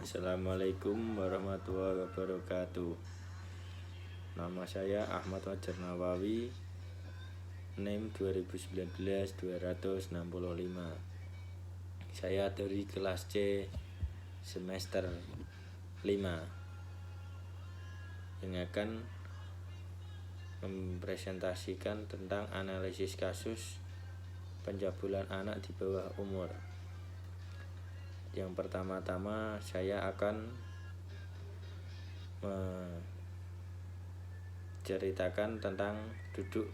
Assalamualaikum warahmatullahi wabarakatuh. Nama saya Ahmad Wajar Nawawi, NIM 2019-265. Saya dari kelas C semester 5 yang akan mempresentasikan tentang analisis kasus pencabulan anak di bawah umur. Yang pertama-tama saya akan menceritakan tentang duduk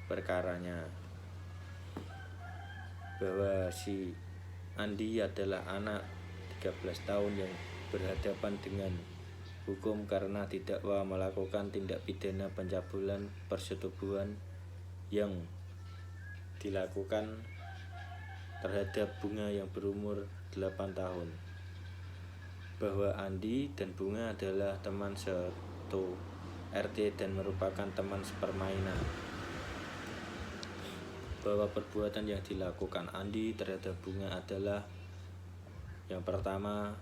perkaranya, bahwa si Andi adalah anak 13 tahun yang berhadapan dengan hukum karena didakwa melakukan tindak pidana pencabulan persetubuhan yang dilakukan terhadap Bunga yang berumur 8 tahun. Bahwa Andi dan Bunga adalah teman satu RT dan merupakan teman sepermainan. Bahwa perbuatan yang dilakukan Andi terhadap Bunga adalah yang pertama,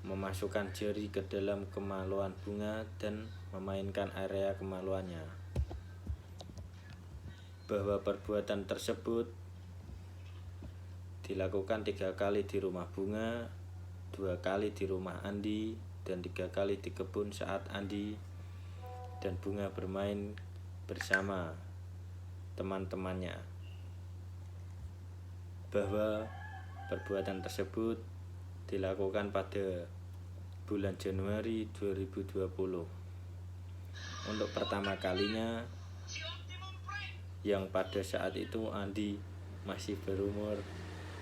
memasukkan jari ke dalam kemaluan Bunga dan memainkan area kemaluannya. Bahwa perbuatan tersebut dilakukan 3 kali di rumah Bunga, 2 kali di rumah Andi, dan 3 kali di kebun saat Andi dan Bunga bermain bersama teman-temannya. Bahwa perbuatan tersebut dilakukan pada bulan Januari 2020. Untuk pertama kalinya, yang pada saat itu Andi masih berumur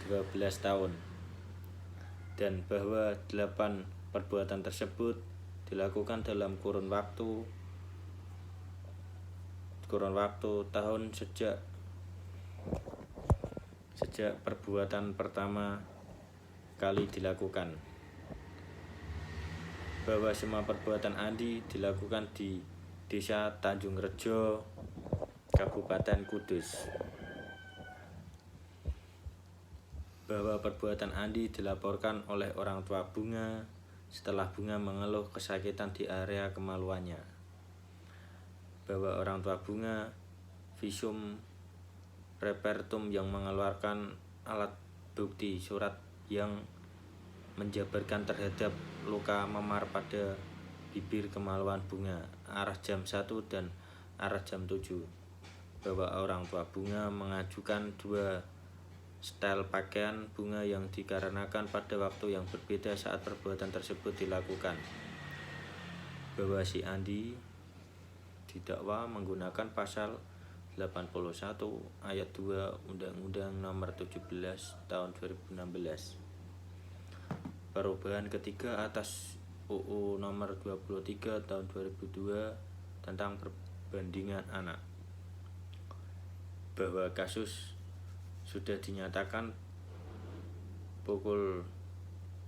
12 tahun, dan bahwa 8 perbuatan tersebut dilakukan dalam kurun waktu tahun sejak perbuatan pertama kali dilakukan. Bahwa semua perbuatan Andi dilakukan di Desa Tanjung Rejo, Kabupaten Kudus. Bahwa perbuatan Andi dilaporkan oleh orang tua Bunga setelah Bunga mengeluh kesakitan di area kemaluannya. Bahwa orang tua Bunga visum repertum yang mengeluarkan alat bukti surat yang menjabarkan terhadap luka memar pada bibir kemaluan Bunga arah jam 1 dan arah jam 7. Bahwa orang tua Bunga mengajukan 2 style pakaian Bunga yang dikarenakan pada waktu yang berbeda saat perbuatan tersebut dilakukan. Bahwa si Andi didakwa menggunakan pasal 81 ayat 2 Undang-Undang Nomor 17 Tahun 2016. Perubahan ketiga atas UU Nomor 23 Tahun 2002 tentang perbandingan anak. Bahwa kasus sudah dinyatakan pukul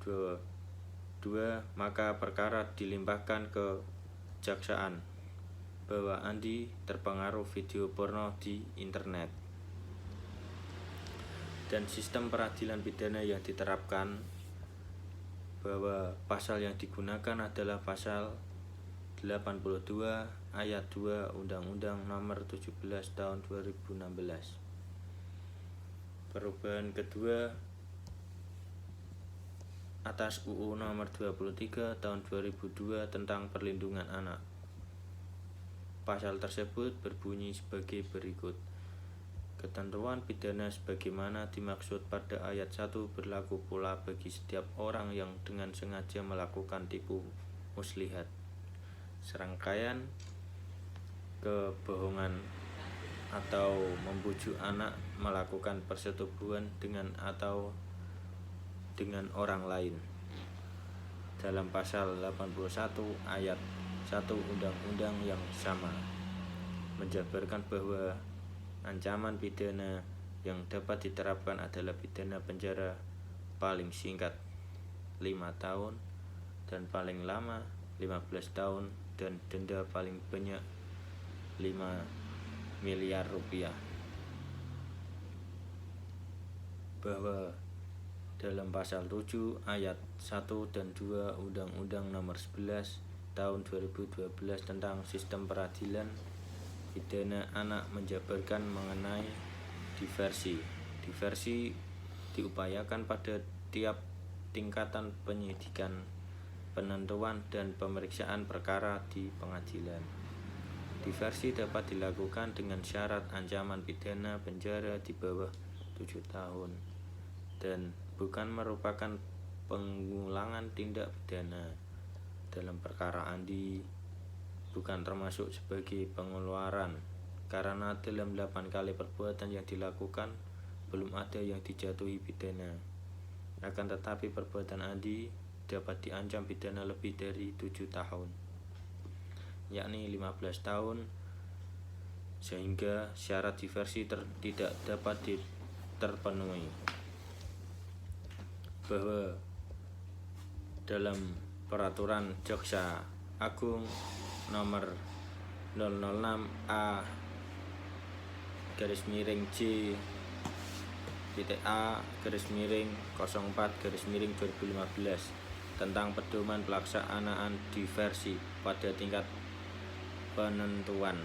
22, maka perkara dilimpahkan ke kejaksaan. Bahwa Andi terpengaruh video porno di internet. Dan sistem peradilan pidana yang diterapkan, bahwa pasal yang digunakan adalah pasal 82 ayat 2 Undang-Undang Nomor 17 Tahun 2016. Perubahan kedua atas UU Nomor 23 Tahun 2002 tentang perlindungan anak. Pasal tersebut berbunyi sebagai berikut. Ketentuan pidana sebagaimana dimaksud pada ayat 1 berlaku pula bagi setiap orang yang dengan sengaja melakukan tipu muslihat, serangkaian kebohongan atau membujuk anak melakukan persetubuhan dengan atau dengan orang lain dalam pasal 81 ayat 1 undang-undang yang sama, menjabarkan bahwa ancaman pidana yang dapat diterapkan adalah pidana penjara paling singkat 5 tahun dan paling lama 15 tahun dan denda paling banyak 5 miliar rupiah. Bahwa dalam pasal 7 ayat 1 dan 2 Undang-Undang Nomor 11 Tahun 2012 tentang Sistem Peradilan Pidana Anak menjabarkan mengenai diversi. Diversi diupayakan pada tiap tingkatan penyidikan, penentuan dan pemeriksaan perkara di pengadilan. Diversi dapat dilakukan dengan syarat ancaman pidana penjara di bawah 7 tahun dan bukan merupakan pengulangan tindak pidana. Dalam perkara Andi bukan termasuk sebagai pengeluaran karena dalam 8 kali perbuatan yang dilakukan belum ada yang dijatuhi pidana. Akan tetapi perbuatan Andi dapat diancam pidana lebih dari 7 tahun, yakni 15 tahun, sehingga syarat diversi tidak dapat terpenuhi. Bahwa dalam Peraturan Jaksa Agung Nomor 006A /A/04/2015 tentang pedoman pelaksanaan diversi pada tingkat penentuan.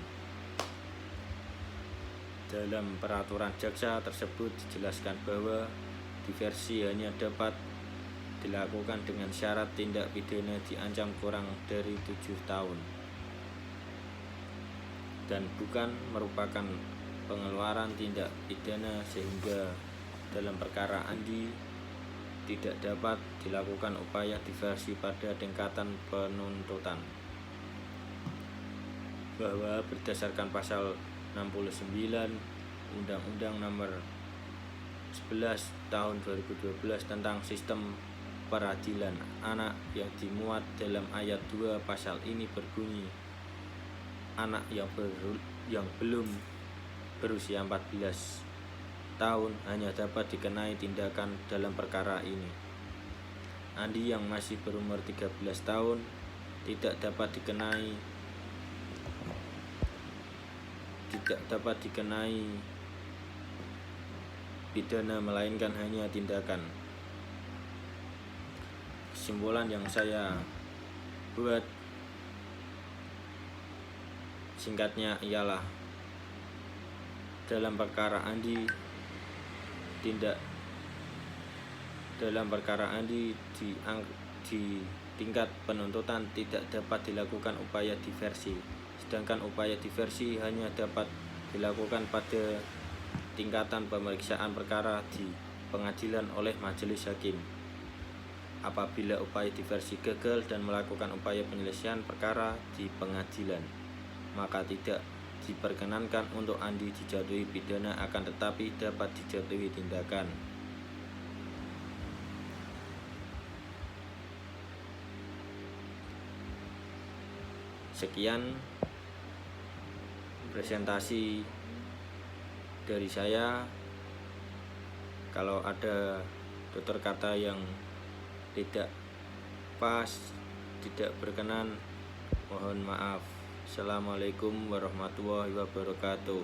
Dalam peraturan jaksa tersebut dijelaskan bahwa diversi hanya dapat dilakukan dengan syarat tindak pidana diancam kurang dari 7 tahun dan bukan merupakan pengeluaran tindak pidana, sehingga dalam perkara Andi tidak dapat dilakukan upaya diversi pada tingkatan penuntutan. Bahwa berdasarkan pasal 69 Undang-Undang Nomor 11 Tahun 2012 tentang Sistem Peradilan Anak yang dimuat dalam ayat 2 pasal ini berbunyi, anak yang belum berusia 14 tahun hanya dapat dikenai tindakan dalam perkara ini. Andi yang masih berumur 13 tahun tidak dapat dikenai pidana melainkan hanya tindakan. Kesimpulan yang saya buat singkatnya ialah dalam perkara Andi di tingkat penuntutan tidak dapat dilakukan upaya diversi, sedangkan upaya diversi hanya dapat dilakukan pada tingkatan pemeriksaan perkara di pengadilan oleh majelis hakim. Apabila upaya diversi gagal dan melakukan upaya penyelesaian perkara di pengadilan, maka tidak diperkenankan untuk Andi dijatuhi pidana, akan tetapi dapat dijatuhi tindakan. Sekian presentasi dari saya. Kalau ada tutur kata yang tidak pas, tidak berkenan, mohon maaf. Assalamualaikum warahmatullahi wabarakatuh.